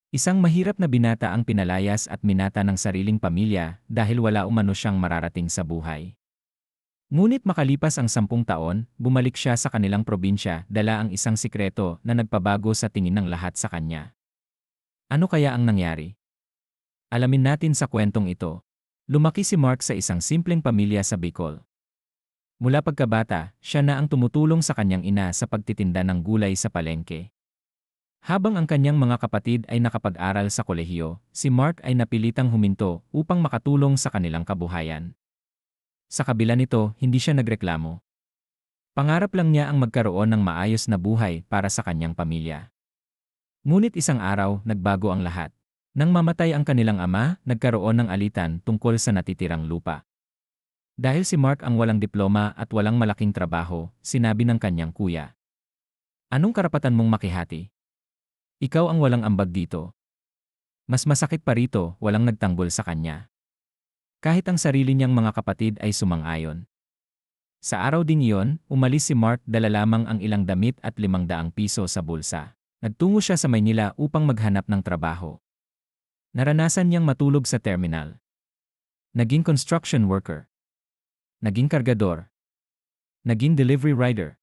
Isang mahirap na binata ang pinalayas at minata ng sariling pamilya dahil wala umano siyang mararating sa buhay. Ngunit makalipas ang 10 taon, bumalik siya sa kanilang probinsya, dala ang isang sikreto na nagpabago sa tingin ng lahat sa kanya. Ano kaya ang nangyari? Alamin natin sa kwentong ito. Lumaki si Mark sa isang simpleng pamilya sa Bicol. Mula pagkabata, siya na ang tumutulong sa kanyang ina sa pagtitinda ng gulay sa palengke. Habang ang kanyang mga kapatid ay nakapag-aral sa kolehiyo, si Mark ay napilitang huminto upang makatulong sa kanilang kabuhayan. Sa kabila nito, hindi siya nagreklamo. Pangarap lang niya ang magkaroon ng maayos na buhay para sa kanyang pamilya. Ngunit isang araw, nagbago ang lahat. Nang mamatay ang kanilang ama, nagkaroon ng alitan tungkol sa natitirang lupa. Dahil si Mark ang walang diploma at walang malaking trabaho, sinabi ng kanyang kuya, "Anong karapatan mong makihati? Ikaw ang walang ambag dito." Mas masakit pa rito, walang nagtanggol sa kanya. Kahit ang sarili niyang mga kapatid ay sumang-ayon. Sa araw ding iyon, umalis si Mark, dala lamang ang ilang damit at 500 piso sa bulsa. Nagtungo siya sa Maynila upang maghanap ng trabaho. Naranasan niyang matulog sa terminal. Naging construction worker. Naging kargador. Naging delivery rider.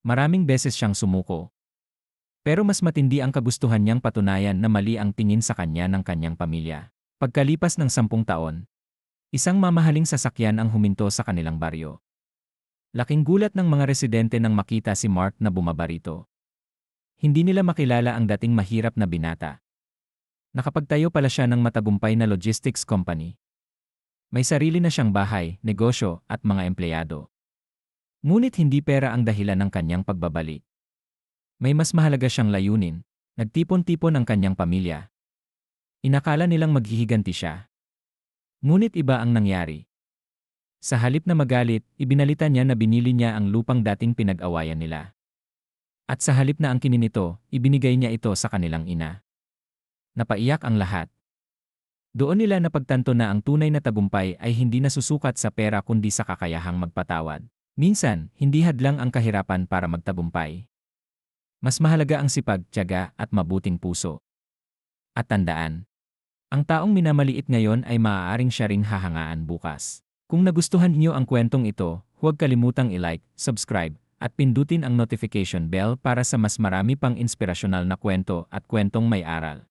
Maraming beses siyang sumuko. Pero mas matindi ang kagustuhan niyang patunayan na mali ang tingin sa kanya ng kanyang pamilya. Pagkalipas ng 10 taon, isang mamahaling sasakyan ang huminto sa kanilang baryo. Laking gulat ng mga residente nang makita si Mark na bumaba rito. Hindi nila makilala ang dating mahirap na binata. Nakapagtayo pala siya ng matagumpay na logistics company. May sarili na siyang bahay, negosyo, at mga empleyado. Ngunit hindi pera ang dahilan ng kanyang pagbabalik. May mas mahalaga siyang layunin. Nagtipon-tipon ang kanyang pamilya. Inakala nilang maghihiganti siya. Ngunit iba ang nangyari. Sa halip na magalit, ibinalita niya na binili niya ang lupang dating pinag-awayan nila. At sa halip na angkinin ito, ibinigay niya ito sa kanilang ina. Napaiyak ang lahat. Doon nila napagtanto na ang tunay na tagumpay ay hindi nasusukat sa pera kundi sa kakayahang magpatawad. Minsan, hindi hadlang ang kahirapan para magtagumpay. Mas mahalaga ang sipag, tiyaga, at mabuting puso. At tandaan, ang taong minamaliit ngayon ay maaaring siya ring hahangaan bukas. Kung nagustuhan niyo ang kwentong ito, huwag kalimutang i-like, subscribe, at pindutin ang notification bell para sa mas marami pang inspirasyonal na kwento at kwentong may aral.